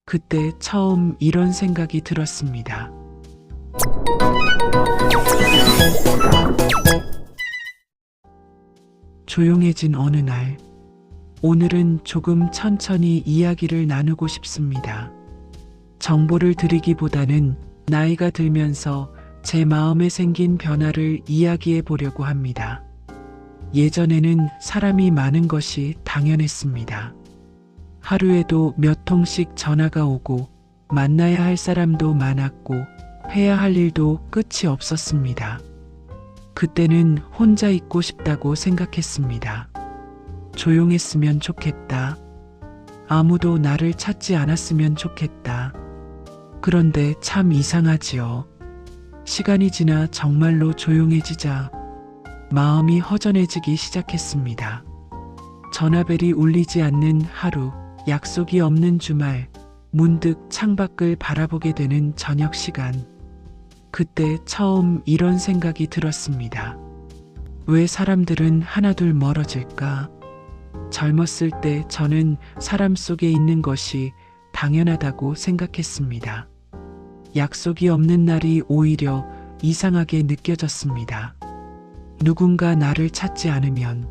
그때 처음 이런 생각이 들었습니다. 조용해진 어느 날, 오늘은 조금 천천히 이야기를 나누고 싶습니다. 정보를 드리기보다는 나이가 들면서 제 마음에 생긴 변화를 이야기해 보려고 합니다. 예전에는 사람이 많은 것이 당연했습니다. 하루에도 몇 통씩 전화가 오고 만나야 할 사람도 많았고 해야 할 일도 끝이 없었습니다. 그때는 혼자 있고 싶다고 생각했습니다. 조용했으면 좋겠다. 아무도 나를 찾지 않았으면 좋겠다. 그런데 참 이상하지요. 시간이 지나 정말로 조용해지자 마음이 허전해지기 시작했습니다. 전화벨이 울리지 않는 하루, 약속이 없는 주말, 문득 창밖을 바라보게 되는 저녁 시간. 그때 처음 이런 생각이 들었습니다. 왜 사람들은 하나둘 멀어질까? 젊었을 때 저는 사람 속에 있는 것이 당연하다고 생각했습니다. 약속이 없는 날이 오히려 이상하게 느껴졌습니다. 누군가 나를 찾지 않으면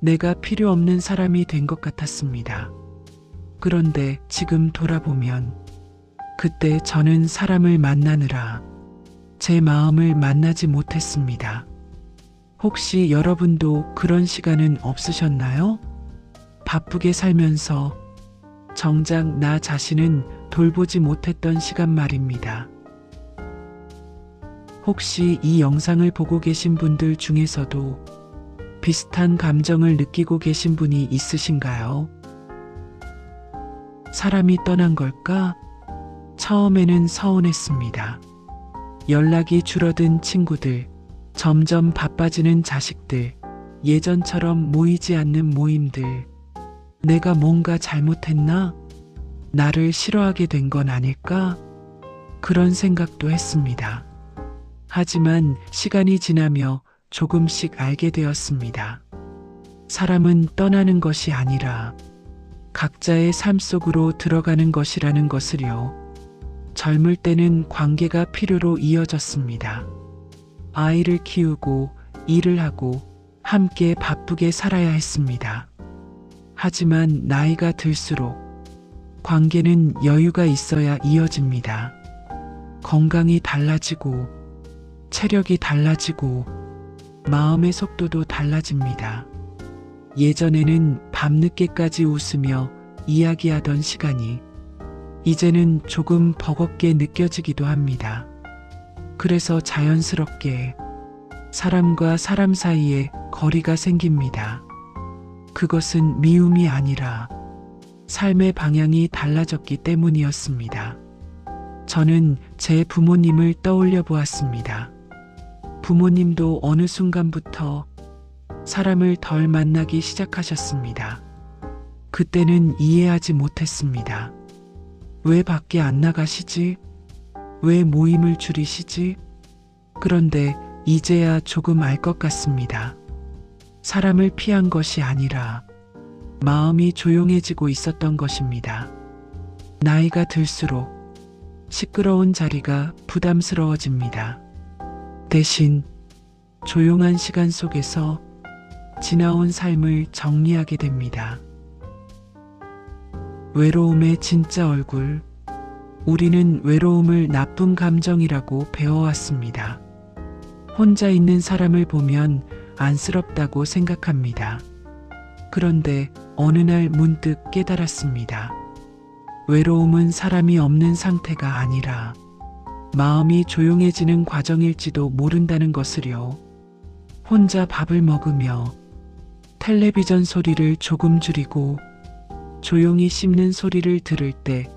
내가 필요 없는 사람이 된 것 같았습니다. 그런데 지금 돌아보면 그때 저는 사람을 만나느라 제 마음을 만나지 못했습니다. 혹시 여러분도 그런 시간은 없으셨나요? 바쁘게 살면서 정작 나 자신은 돌보지 못했던 시간 말입니다. 혹시 이 영상을 보고 계신 분들 중에서도 비슷한 감정을 느끼고 계신 분이 있으신가요? 사람이 떠난 걸까? 처음에는 서운했습니다. 연락이 줄어든 친구들, 점점 바빠지는 자식들, 예전처럼 모이지 않는 모임들. 내가 뭔가 잘못했나? 나를 싫어하게 된 건 아닐까? 그런 생각도 했습니다. 하지만 시간이 지나며 조금씩 알게 되었습니다. 사람은 떠나는 것이 아니라 각자의 삶 속으로 들어가는 것이라는 것을요. 젊을 때는 관계가 필요로 이어졌습니다. 아이를 키우고 일을 하고 함께 바쁘게 살아야 했습니다. 하지만 나이가 들수록 관계는 여유가 있어야 이어집니다. 건강이 달라지고 체력이 달라지고 마음의 속도도 달라집니다. 예전에는 밤늦게까지 웃으며 이야기하던 시간이 이제는 조금 버겁게 느껴지기도 합니다. 그래서 자연스럽게 사람과 사람 사이에 거리가 생깁니다. 그것은 미움이 아니라 삶의 방향이 달라졌기 때문이었습니다. 저는 제 부모님을 떠올려 보았습니다. 부모님도 어느 순간부터 사람을 덜 만나기 시작하셨습니다. 그때는 이해하지 못했습니다. 왜 밖에 안 나가시지? 왜 모임을 줄이시지? 그런데 이제야 조금 알 것 같습니다. 사람을 피한 것이 아니라 마음이 조용해지고 있었던 것입니다. 나이가 들수록 시끄러운 자리가 부담스러워집니다. 대신 조용한 시간 속에서 지나온 삶을 정리하게 됩니다. 외로움의 진짜 얼굴. 우리는 외로움을 나쁜 감정이라고 배워왔습니다. 혼자 있는 사람을 보면 안쓰럽다고 생각합니다. 그런데 어느 날 문득 깨달았습니다. 외로움은 사람이 없는 상태가 아니라 마음이 조용해지는 과정일지도 모른다는 것을요. 혼자 밥을 먹으며 텔레비전 소리를 조금 줄이고 조용히 씹는 소리를 들을 때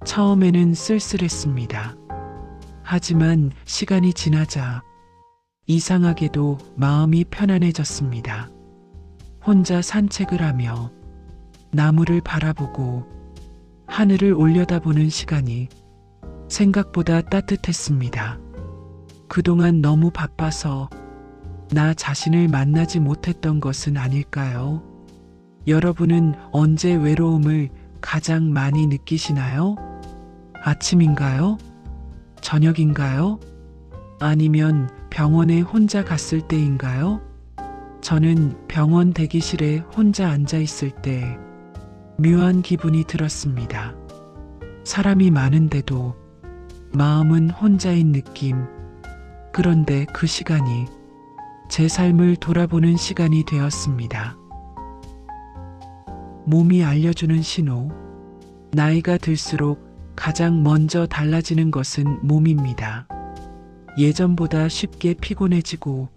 처음에는 쓸쓸했습니다. 하지만 시간이 지나자 이상하게도 마음이 편안해졌습니다. 혼자 산책을 하며 나무를 바라보고 하늘을 올려다보는 시간이 생각보다 따뜻했습니다. 그동안 너무 바빠서 나 자신을 만나지 못했던 것은 아닐까요? 여러분은 언제 외로움을 가장 많이 느끼시나요? 아침인가요? 저녁인가요? 아니면 병원에 혼자 갔을 때인가요? 저는 병원 대기실에 혼자 앉아 있을 때 묘한 기분이 들었습니다. 사람이 많은데도 마음은 혼자인 느낌. 그런데 그 시간이 제 삶을 돌아보는 시간이 되었습니다. 몸이 알려주는 신호. 나이가 들수록 가장 먼저 달라지는 것은 몸입니다. 예전보다 쉽게 피곤해지고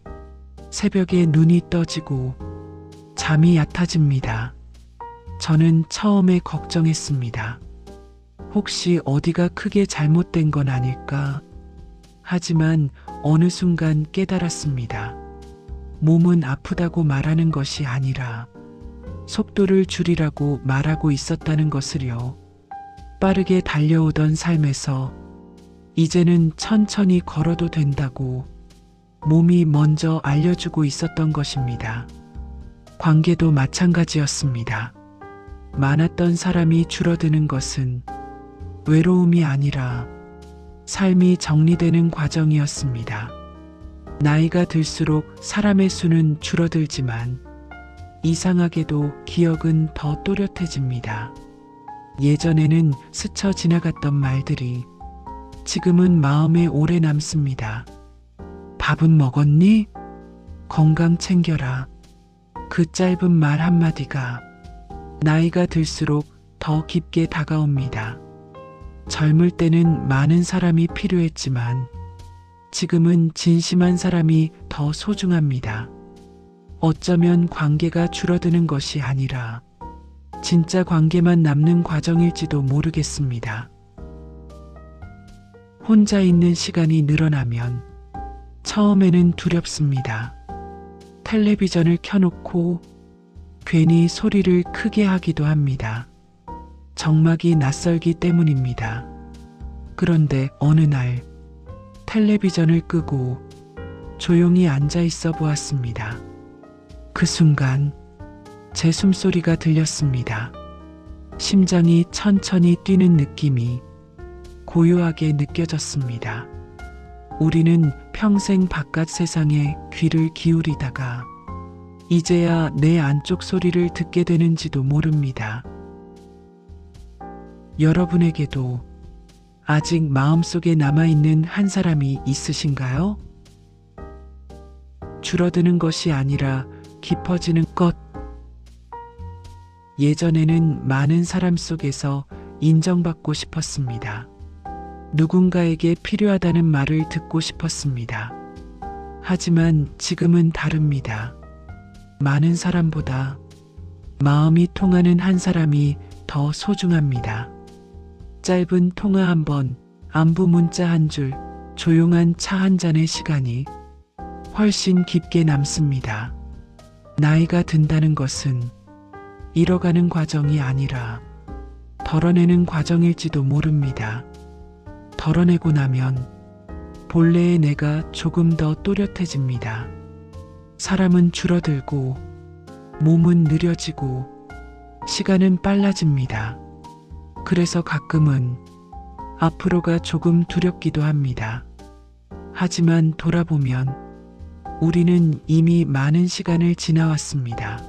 새벽에 눈이 떠지고 잠이 얕아집니다. 저는 처음에 걱정했습니다. 혹시 어디가 크게 잘못된 건 아닐까? 하지만 어느 순간 깨달았습니다. 몸은 아프다고 말하는 것이 아니라 속도를 줄이라고 말하고 있었다는 것을요. 빠르게 달려오던 삶에서 이제는 천천히 걸어도 된다고 몸이 먼저 알려주고 있었던 것입니다. 관계도 마찬가지였습니다. 많았던 사람이 줄어드는 것은 외로움이 아니라 삶이 정리되는 과정이었습니다. 나이가 들수록 사람의 수는 줄어들지만 이상하게도 기억은 더 또렷해집니다. 예전에는 스쳐 지나갔던 말들이 지금은 마음에 오래 남습니다. 밥은 먹었니? 건강 챙겨라. 그 짧은 말 한마디가 나이가 들수록 더 깊게 다가옵니다. 젊을 때는 많은 사람이 필요했지만 지금은 진심한 사람이 더 소중합니다. 어쩌면 관계가 줄어드는 것이 아니라 진짜 관계만 남는 과정일지도 모르겠습니다. 혼자 있는 시간이 늘어나면 처음에는 두렵습니다. 텔레비전을 켜놓고 괜히 소리를 크게 하기도 합니다. 정막이 낯설기 때문입니다. 그런데 어느 날 텔레비전을 끄고 조용히 앉아 있어 보았습니다. 그 순간 제 숨소리가 들렸습니다. 심장이 천천히 뛰는 느낌이 고요하게 느껴졌습니다. 우리는 평생 바깥 세상에 귀를 기울이다가 이제야 내 안쪽 소리를 듣게 되는지도 모릅니다. 여러분에게도 아직 마음속에 남아있는 한 사람이 있으신가요? 줄어드는 것이 아니라 깊어지는 것. 예전에는 많은 사람 속에서 인정받고 싶었습니다. 누군가에게 필요하다는 말을 듣고 싶었습니다. 하지만 지금은 다릅니다. 많은 사람보다 마음이 통하는 한 사람이 더 소중합니다. 짧은 통화 한 번, 안부 문자 한 줄, 조용한 차 한 잔의 시간이 훨씬 깊게 남습니다. 나이가 든다는 것은 잃어가는 과정이 아니라 덜어내는 과정일지도 모릅니다. 덜어내고 나면 본래의 내가 조금 더 또렷해집니다. 사람은 줄어들고 몸은 느려지고 시간은 빨라집니다. 그래서 가끔은 앞으로가 조금 두렵기도 합니다. 하지만 돌아보면 우리는 이미 많은 시간을 지나왔습니다.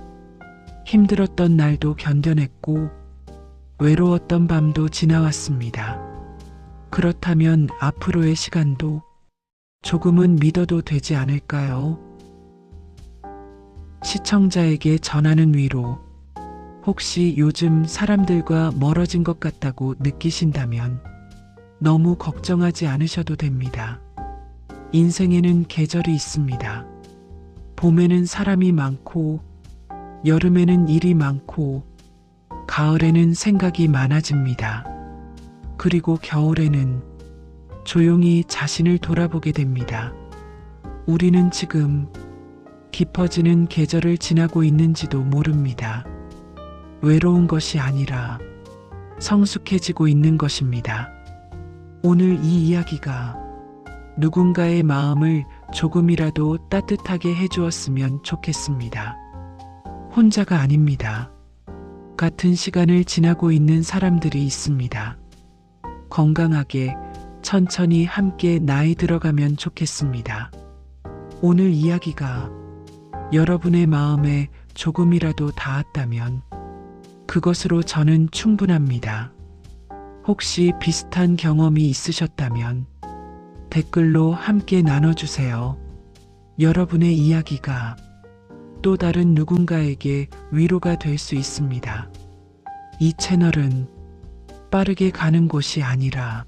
힘들었던 날도 견뎌냈고 외로웠던 밤도 지나왔습니다. 그렇다면 앞으로의 시간도 조금은 믿어도 되지 않을까요? 시청자에게 전하는 위로. 혹시 요즘 사람들과 멀어진 것 같다고 느끼신다면 너무 걱정하지 않으셔도 됩니다. 인생에는 계절이 있습니다. 봄에는 사람이 많고, 여름에는 일이 많고, 가을에는 생각이 많아집니다. 그리고 겨울에는 조용히 자신을 돌아보게 됩니다. 우리는 지금 깊어지는 계절을 지나고 있는지도 모릅니다. 외로운 것이 아니라 성숙해지고 있는 것입니다. 오늘 이 이야기가 누군가의 마음을 조금이라도 따뜻하게 해주었으면 좋겠습니다. 혼자가 아닙니다. 같은 시간을 지나고 있는 사람들이 있습니다. 건강하게 천천히 함께 나이 들어가면 좋겠습니다. 오늘 이야기가 여러분의 마음에 조금이라도 닿았다면 그것으로 저는 충분합니다. 혹시 비슷한 경험이 있으셨다면 댓글로 함께 나눠주세요. 여러분의 이야기가 또 다른 누군가에게 위로가 될 수 있습니다. 이 채널은 빠르게 가는 곳이 아니라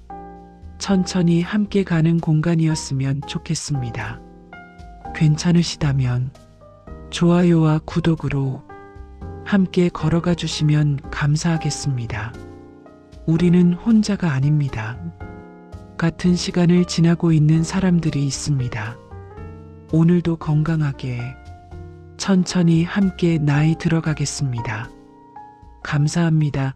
천천히 함께 가는 공간이었으면 좋겠습니다. 괜찮으시다면 좋아요와 구독으로 함께 걸어가 주시면 감사하겠습니다. 우리는 혼자가 아닙니다. 같은 시간을 지나고 있는 사람들이 있습니다. 오늘도 건강하게 천천히 함께 나이 들어가겠습니다. 감사합니다.